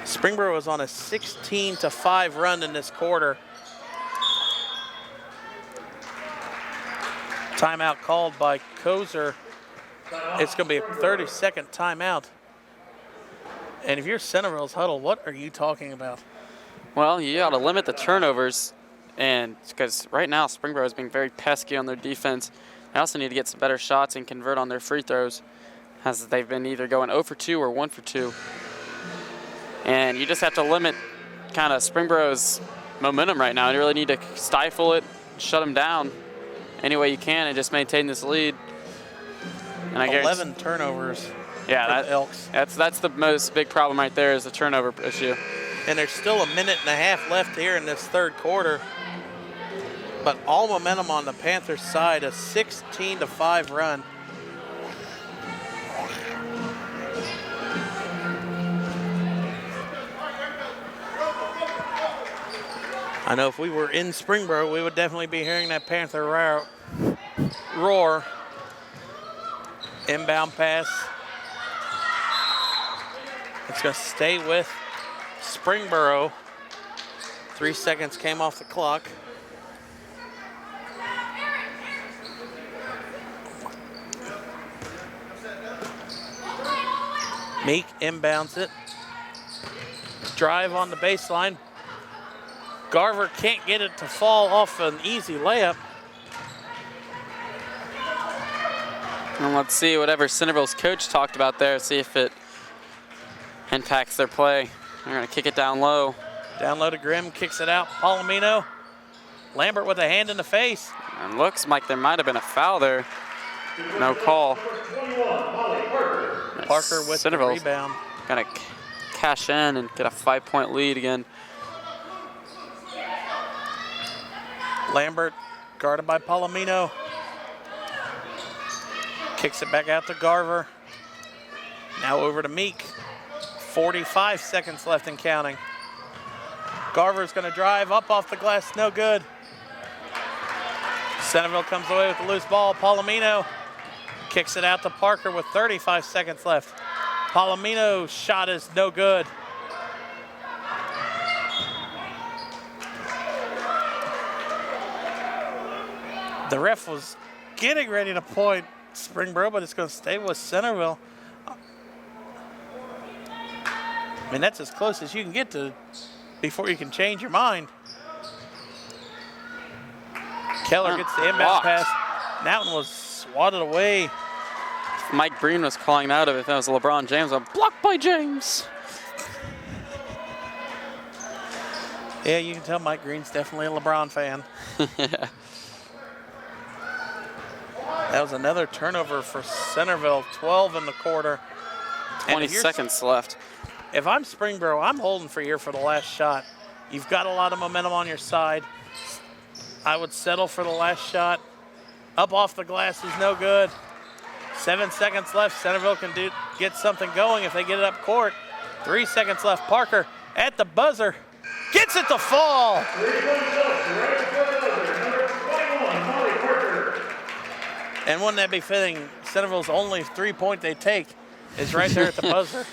Speaker 1: Springboro is on a 16-5 run in this quarter. Timeout called by Kozer. It's going to be a 30-second timeout. And if you're Centerville's huddle, what are you talking about?
Speaker 2: Well, you got to limit the turnovers, and because right now Springboro is being very pesky on their defense. They also need to get some better shots and convert on their free throws, as they've been either going 0 for 2 or 1 for 2. And you just have to limit kind of Springboro's momentum right now. You really need to stifle it, shut them down any way you can, and just maintain this lead. And I
Speaker 1: 11 turnovers.
Speaker 2: Yeah,
Speaker 1: for the Elks.
Speaker 2: That's the most big problem right there, is the turnover issue.
Speaker 1: And there's still a minute and a half left here in this third quarter. But all momentum on the Panthers side, a 16-5 run. I know if we were in Springboro, we would definitely be hearing that Panther roar. Inbound pass. It's going to stay with Springboro. 3 seconds came off the clock. Meek inbounds it. Drive on the baseline. Garver can't get it to fall off an easy layup.
Speaker 2: And let's see whatever Centerville's coach talked about there, see if it impacts their play. They're going to kick it down low.
Speaker 1: Down low to Grimm, kicks it out. Palomino. Lambert with a hand in the face.
Speaker 2: And looks like there might have been a foul there. No call.
Speaker 1: Parker with the
Speaker 2: Centerville's
Speaker 1: rebound.
Speaker 2: Gonna cash in and get a 5-point lead again.
Speaker 1: Lambert guarded by Palomino. Kicks it back out to Garver. Now over to Meek. 45 seconds left and counting. Garver's gonna drive up off the glass, no good. Centerville comes away with the loose ball. Palomino kicks it out to Parker with 35 seconds left. Palomino's shot is no good. The ref was getting ready to point Springboro, but it's going to stay with Centerville. I mean, that's as close as you can get to before you can change your mind. Keller gets the inbound pass. That one was swatted away.
Speaker 2: Mike Breen was calling out of it. That was LeBron James. Blocked by James.
Speaker 1: Yeah, you can tell Mike Green's definitely a LeBron fan.
Speaker 2: Yeah.
Speaker 1: That was another turnover for Centerville, 12 in the quarter.
Speaker 2: 20 seconds left.
Speaker 1: If I'm Springboro, I'm holding for here for the last shot. You've got a lot of momentum on your side. I would settle for the last shot. Up off the glass is no good. 7 seconds left. Centerville can get something going if they get it up court. 3 seconds left. Parker at the buzzer. Gets it to fall. And wouldn't that be fitting? Centerville's only 3-point they take is right there at the buzzer.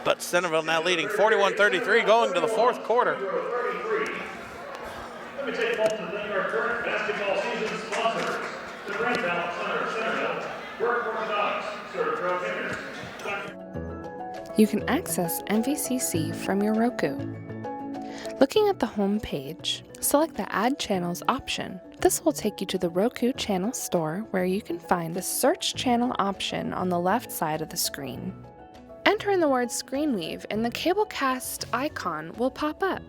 Speaker 1: But Centerville now leading 41-33 going to the fourth quarter.
Speaker 3: Let me take a moment to thank our current basketball season sponsors. The Brain Talent Center of Centerville, Work Orthodox, Serve Pro Fingers.
Speaker 4: You can access MVCC from your Roku. Looking at the home page, select the Add Channels option. This will take you to the Roku channel store where you can find the Search Channel option on the left side of the screen. Enter in the word Screenweave and the Cablecast icon will pop up.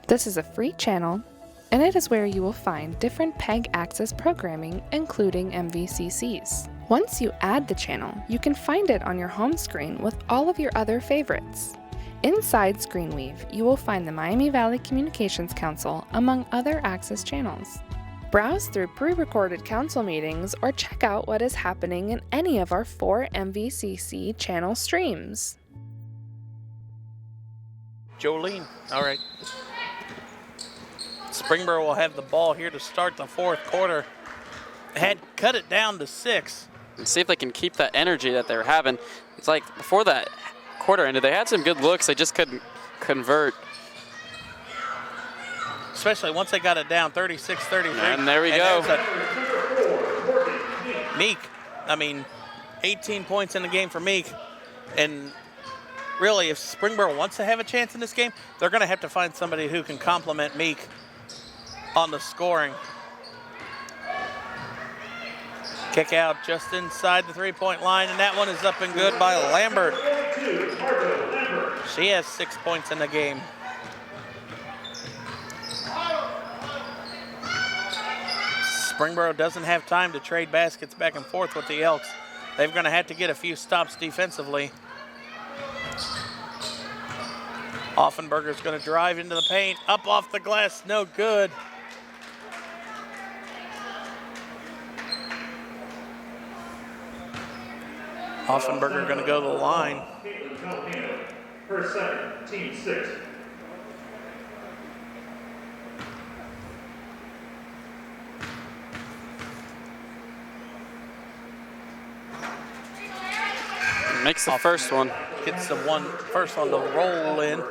Speaker 4: This is a free channel, and it is where you will find different PEG access programming, including MVCCs. Once you add the channel, you can find it on your home screen with all of your other favorites. Inside Screenweave, you will find the Miami Valley Communications Council, among other access channels. Browse through pre-recorded council meetings or check out what is happening in any of our 4 MVCC channel streams.
Speaker 1: Jolene, all right. Springboro will have the ball here to start the fourth quarter. Had cut it down to 6.
Speaker 2: And see if they can keep that energy that they're having. It's like before that quarter ended, they had some good looks. They just couldn't convert.
Speaker 1: Especially once they got it down 36-33.
Speaker 2: And there we go.
Speaker 1: Meek, 18 points in the game for Meek. And really, if Springboro wants to have a chance in this game, they're going to have to find somebody who can complement Meek on the scoring. Kick out just inside the 3-point line, and that one is up and good by Lambert. She has 6 points in the game. Springboro doesn't have time to trade baskets back and forth with the Elks. They're going to have to get a few stops defensively. Offenberger's going to drive into the paint, up off the glass, no good. Offenberger going to go to the line.
Speaker 3: Per second, team 6.
Speaker 2: Makes the first one.
Speaker 1: Gets the first one to roll in.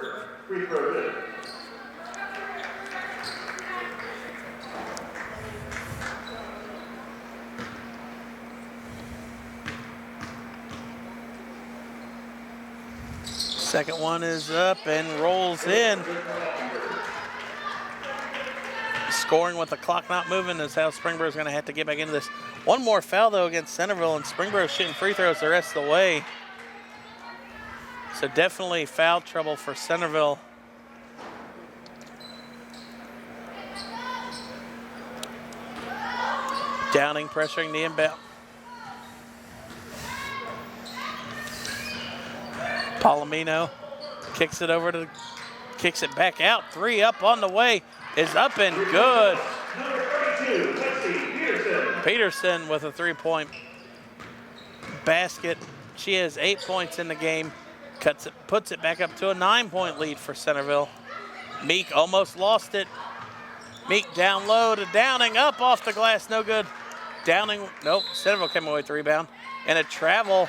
Speaker 1: Second one is up and rolls in. Scoring with the clock not moving is how Springboro's going to have to get back into this. One more foul, though, against Centerville, and Springboro's shooting free throws the rest of the way. So definitely foul trouble for Centerville. Downing pressuring the inbound. Palomino kicks it over to, kicks it back out. 3 up on the way is up and good.
Speaker 3: Number 32, Lexi Peterson.
Speaker 1: Peterson with a 3-point basket. She has 8 points in the game. Cuts it, puts it back up to a 9-point lead for Centerville. Meek almost lost it. Meek down low to Downing, up off the glass, no good. Downing, nope, Centerville came away with the rebound. And a travel.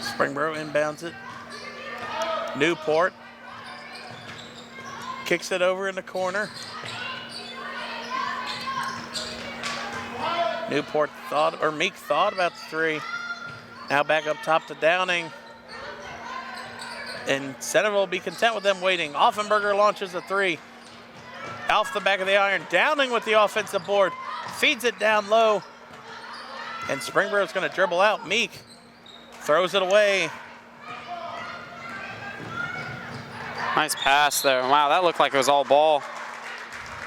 Speaker 1: Springboro inbounds it. Newport kicks it over in the corner. Newport thought, or Meek thought about the 3. Now back up top to Downing. And Centerville will be content with them waiting. Offenberger launches a 3. Off the back of the iron. Downing with the offensive board. Feeds it down low. And Springboro's going to dribble out. Meek throws it away.
Speaker 2: Nice pass there. Wow, that looked like it was all ball.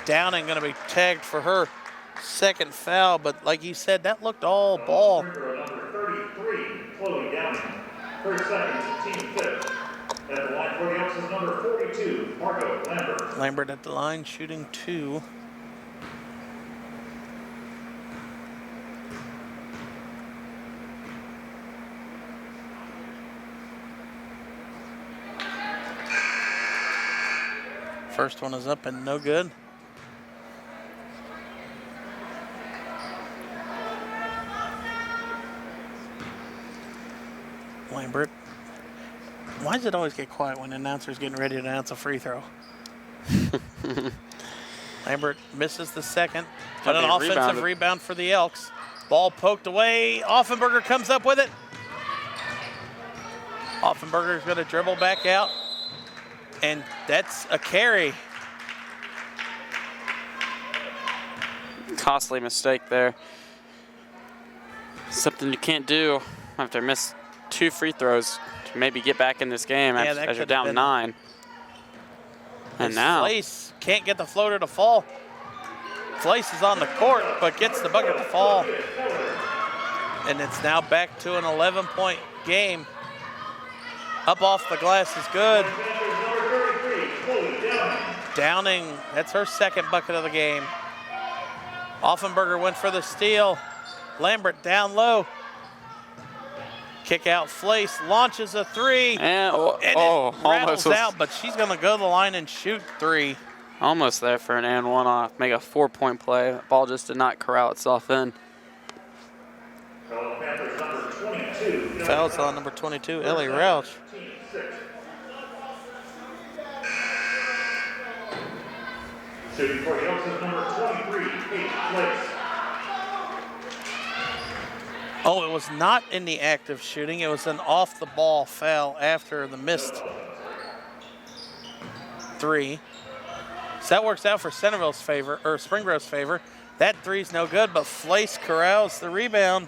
Speaker 1: Downing going to be tagged for her second foul, but like you said, that looked all ball.
Speaker 3: Number 33, Chloe Downing. Her second, team 5th. At the line for the Elks is number 42, Marco Lambert.
Speaker 1: Lambert at the line, shooting 2. First one is up and no good. Lambert. Why does it always get quiet when the announcer's getting ready to announce a free throw? Lambert misses the second, but an offensive rebound for the Elks. Ball poked away. Offenberger comes up with it. Offenberger's going to dribble back out, and that's a carry.
Speaker 2: Costly mistake there. Something you can't do after miss 2 free throws to maybe get back in this game as you're down 9. And now
Speaker 1: Flace can't get the floater to fall. Flace is on the court, but gets the bucket to fall. And it's now back to an 11-point game. Up off the glass is good. Downing, that's her second bucket of the game. Offenberger went for the steal. Lambert down low. Kick out Flace, launches a 3.
Speaker 2: And,
Speaker 1: it rattles out, but she's going to go to the line and shoot 3.
Speaker 2: Almost there for an and 1 off. Make a 4-point play. The ball just did not corral itself in.
Speaker 1: Foul's on number 22, Ellie Rauch.
Speaker 3: Shooting for the Elks is number 23, Kate Flace.
Speaker 1: Oh, it was not in the act of shooting. It was an off-the-ball foul after the missed 3. So that works out for Centerville's favor, or Springboro's favor. That 3's no good, but Flace corrals the rebound.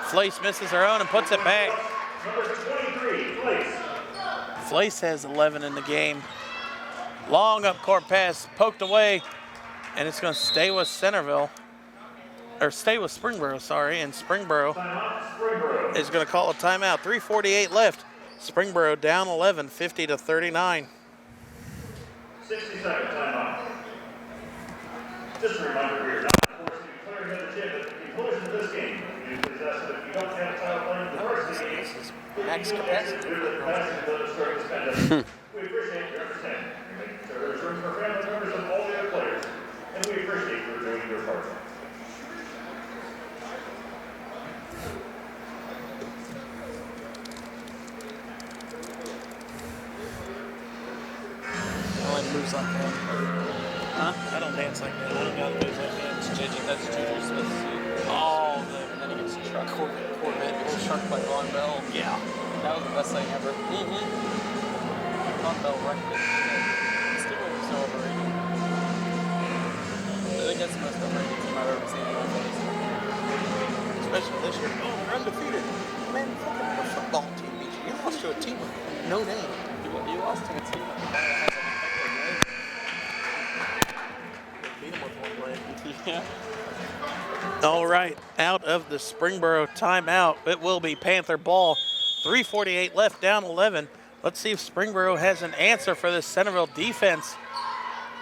Speaker 1: Flace misses her own and puts it back.
Speaker 3: Number 23, Flace.
Speaker 1: Flace has 11 in the game. Long up-court pass, poked away, and it's going to stay with Centerville. Or stay with Springboro, sorry, and Springboro is going to call a timeout. 3:48 left. Springboro down 11, 50-39.
Speaker 3: 60-second timeout. Just a reminder, we are not forced to declare another chip at the conclusion of this game. You please ask that if you don't have title playing the varsity games, max capacity due to the capacity limits during this pandemic. We appreciate your understanding. We make sure there's room for family members and all the other players, and we appreciate you doing your part.
Speaker 1: Moves like that. Huh? I don't dance like that. I don't got moves like that.
Speaker 5: That's Junior Smith's.
Speaker 1: Oh,
Speaker 5: And then he gets trucked. Corvette gets trucked by Von Bell.
Speaker 1: yeah.
Speaker 5: That was the best thing ever. Von Bell wrecked it. Still was so overrated. I think has the most overrated team I've ever seen in my face.
Speaker 6: Especially this year. Oh, they're undefeated. Man, fucking what football team beat you? You lost to a team with no name.
Speaker 5: You lost to a team that
Speaker 6: Beat them with one leg.
Speaker 5: yeah.
Speaker 1: All right, out of the Springboro timeout, it will be Panther ball. 3:48 left, down 11. Let's see if Springboro has an answer for this Centerville defense.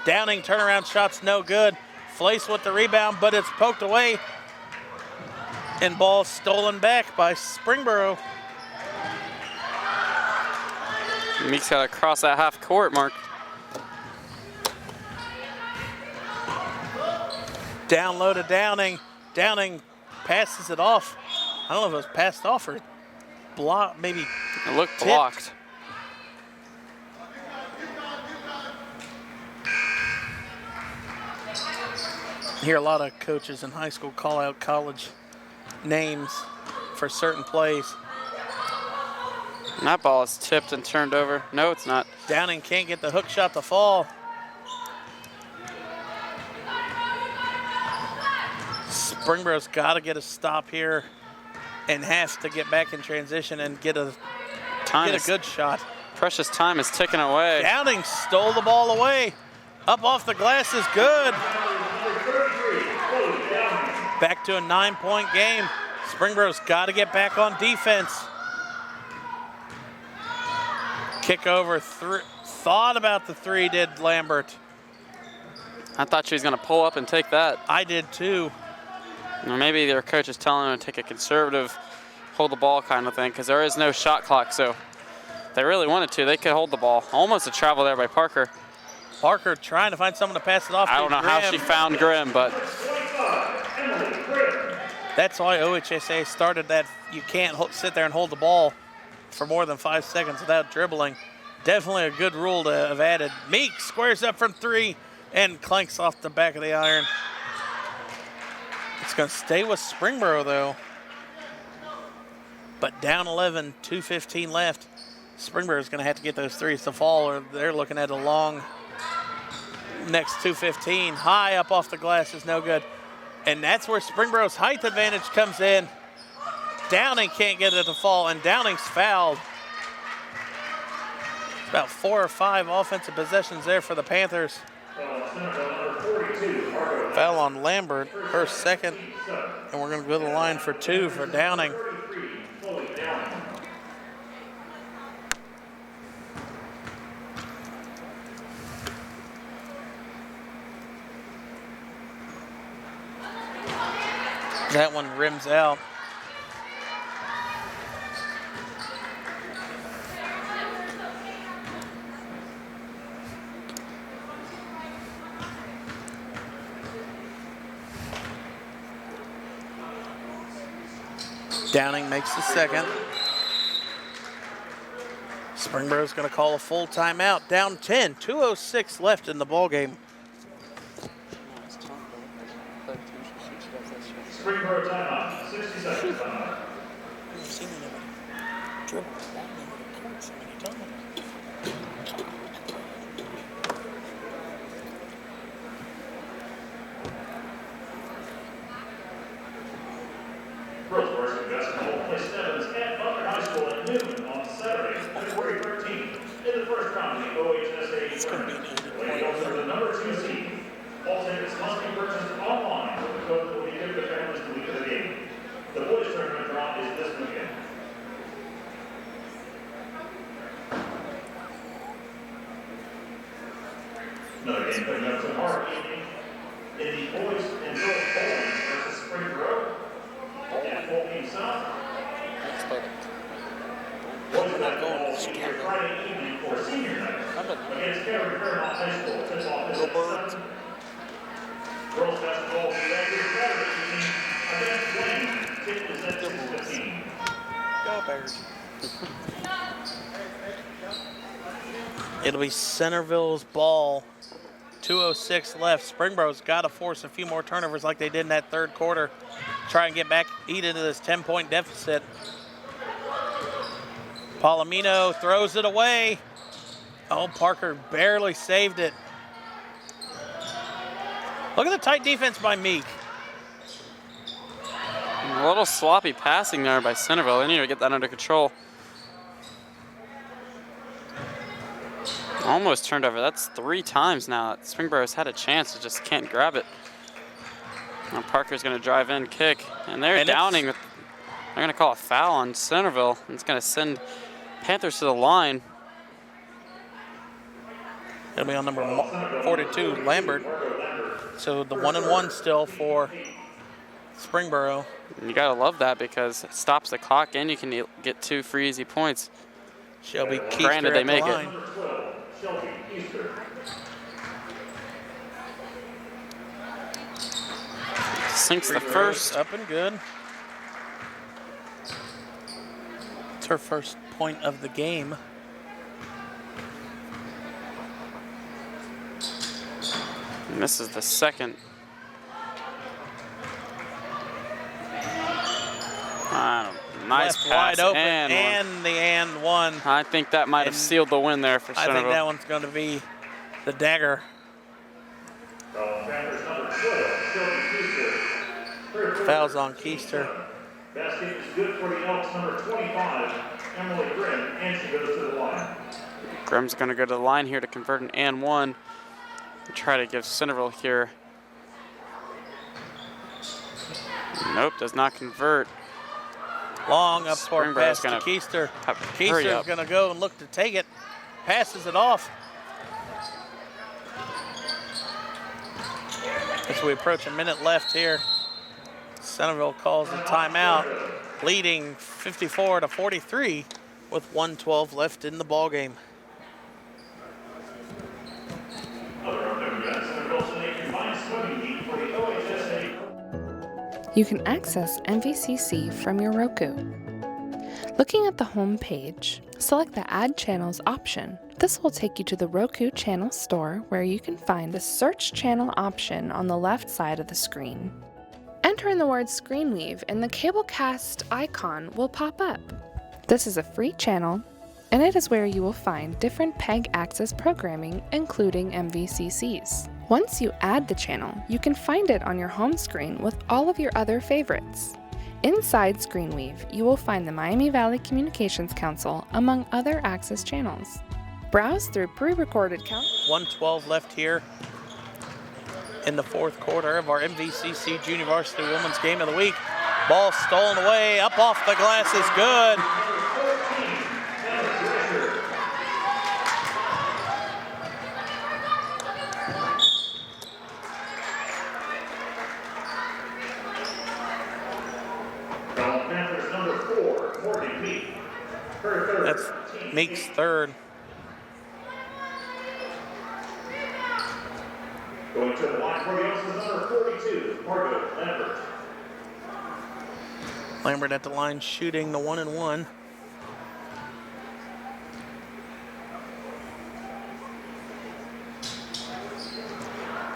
Speaker 1: Downing turnaround shot's no good. Flace with the rebound, but it's poked away. And ball stolen back by Springboro.
Speaker 2: Meek's got to cross that half court mark.
Speaker 1: Down low to Downing. Downing passes it off. I don't know if it was passed off or blocked, maybe
Speaker 2: It looked
Speaker 1: tipped.
Speaker 2: blocked.
Speaker 1: I hear a lot of coaches in high school call out college names for certain plays.
Speaker 2: And that ball is tipped and turned over. No, it's not.
Speaker 1: Downing can't get the hook shot to fall. Springboro's got to get a stop here and has to get back in transition and get a good shot.
Speaker 2: Precious time is ticking away.
Speaker 1: Downing stole the ball away. Up off the glass is good. Back to a 9-point game. Springboro's got to get back on defense. Kick over, thought about the three, did Lambert.
Speaker 2: I thought she was going to pull up and take that.
Speaker 1: I did too.
Speaker 2: Or maybe their coach is telling them to take a conservative, hold the ball kind of thing, because there is no shot clock. So if they really wanted to, they could hold the ball. Almost a travel there by Parker.
Speaker 1: Parker trying to find someone to pass it off.
Speaker 2: I don't know how she found Grimm, but
Speaker 1: that's why OHSA started that. You can't sit there and hold the ball for more than 5 seconds without dribbling. Definitely a good rule to have added. Meek squares up from three and clanks off the back of the iron. It's going to stay with Springboro, though. But down 11, 2:15 left. Springboro's going to have to get those threes to fall, or they're looking at a long next 2:15. High up off the glass is no good. And that's where Springboro's height advantage comes in. Downing can't get it to fall, and Downing's fouled. It's about 4 or 5 offensive possessions there for the Panthers. Foul on Lambert, her second, and we're going to go to the line for 2 for Downing. That one rims out. Downing makes the second. Springboro's going to call a full timeout. Down 10, 2:06 left in the ball game.
Speaker 3: Springboro timeout, 60 seconds timeout.
Speaker 6: I've seen anybody dribble the ball into the court so many times.
Speaker 3: Girls Varsity Basketball plays Stebbins at Butler High School at noon on Saturday, February 13th, in the first round of the OHSA tournament. Lady Elks are the number 2 seed. All tickets must be purchased online with the code that will be given to families the week of the game. The boys tournament draw is this weekend. Another game coming up tomorrow evening in the boys and girls bowling versus Springboro at 14 South. Boys basketball will be here Friday evening for senior night against Calvary Fairmont High School. Tip-off is at 7. Girls basketball will be back here Saturday evening against Wayne. Tip is at 6:15.
Speaker 6: Go Bears.
Speaker 1: It'll be Centerville's ball. 2:06 left. Springboro's got to force a few more turnovers like they did in that third quarter. Try and get back, eat into this 10-point deficit. Palomino throws it away. Oh, Parker barely saved it. Look at the tight defense by Meek.
Speaker 2: A little sloppy passing there by Centerville. They need to get that under control. Almost turned over. That's 3 times now that Springboro's had a chance, to just can't grab it. Now Parker's going to drive in, kick, and they're downing. They're going to call a foul on Centerville. It's going to send Panthers to the line.
Speaker 1: It'll be on number 42, Lambert. So the 1-1 still for Springboro.
Speaker 2: You got to love that because it stops the clock and you can get 2 free easy points.
Speaker 1: Shelby Keister
Speaker 2: Granted, they make
Speaker 1: line.
Speaker 2: it. Sinks the first.
Speaker 1: Up and good. It's her first point of the game.
Speaker 2: Misses the second. Nice
Speaker 1: Left
Speaker 2: pass
Speaker 1: wide open
Speaker 2: and
Speaker 1: the and one.
Speaker 2: I think that might have sealed the win there for
Speaker 1: I
Speaker 2: Centerville.
Speaker 1: think that one's going to be the dagger. Fouls on Keister.
Speaker 3: Basket is good for the Elks, number 25, Emily Grimm, and she goes to the line.
Speaker 2: Grimm's going to go to the line here to convert an and one. Try to give Centerville here. Nope, does not convert.
Speaker 1: Long up court pass to
Speaker 2: gonna
Speaker 1: Keister.
Speaker 2: hurry
Speaker 1: Keister's
Speaker 2: up.
Speaker 1: going to go and look to take it. Passes it off. As we approach a minute left here, Centerville calls a timeout, leading 54-43 with 1:12 left in the ball game.
Speaker 4: You can access MVCC from your Roku. Looking at the home page, select the Add Channels option. This will take you to the Roku channel store where you can find the Search Channel option on the left side of the screen. Enter in the word Screenweave and the Cablecast icon will pop up. This is a free channel, and it is where you will find different PEG access programming, including MVCCs. Once you add the channel, you can find it on your home screen with all of your other favorites. Inside Screenweave, you will find the Miami Valley Communications Council, among other access channels. Browse through pre-recorded count.
Speaker 1: 1:12 left here in the fourth quarter of our MVCC Junior Varsity Women's Game of the Week. Ball stolen away, up off the glass is good.
Speaker 3: Panthers number 4, Morgan Meek. Her third.
Speaker 1: That's Meek's third.
Speaker 3: Going to the line for the Elks is number 42, Margot Lambert.
Speaker 1: Lambert at the line shooting the 1-1.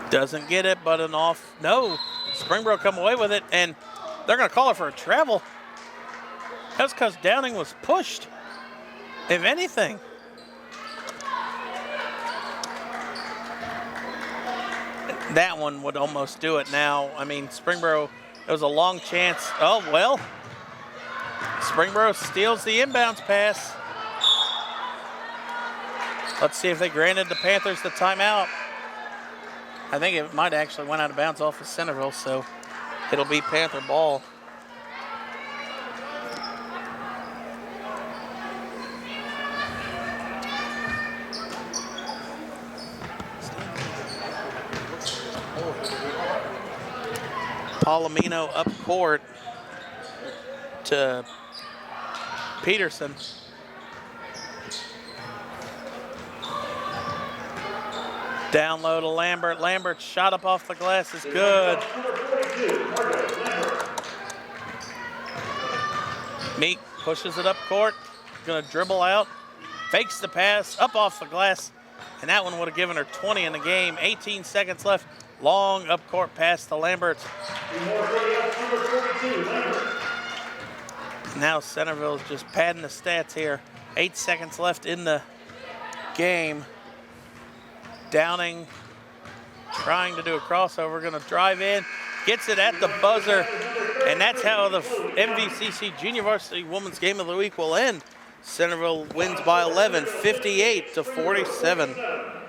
Speaker 1: Doesn't get it, but an off. No, Springboro come away with it, and they're going to call her for a travel. That's because Downing was pushed, if anything. That one would almost do it now. I mean, Springboro, it was a long chance. Oh, well. Springboro steals the inbounds pass. Let's see if they granted the Panthers the timeout. I think it might actually went out of bounds off of Centerville, so it'll be Panther ball. Palomino up court to Peterson. Down low to Lambert. Lambert's shot up off the glass is good. Meek pushes it up court. Gonna dribble out. Fakes the pass up off the glass. And that one would have given her 20 in the game. 18 seconds left. Long up court pass to Lambert. Now Centerville's just padding the stats here. 8 seconds left in the game. Downing trying to do a crossover, going to drive in, gets it at the buzzer, and that's how the MVCC Junior Varsity Women's Game of the Week will end. Centerville wins by 11, 58-47.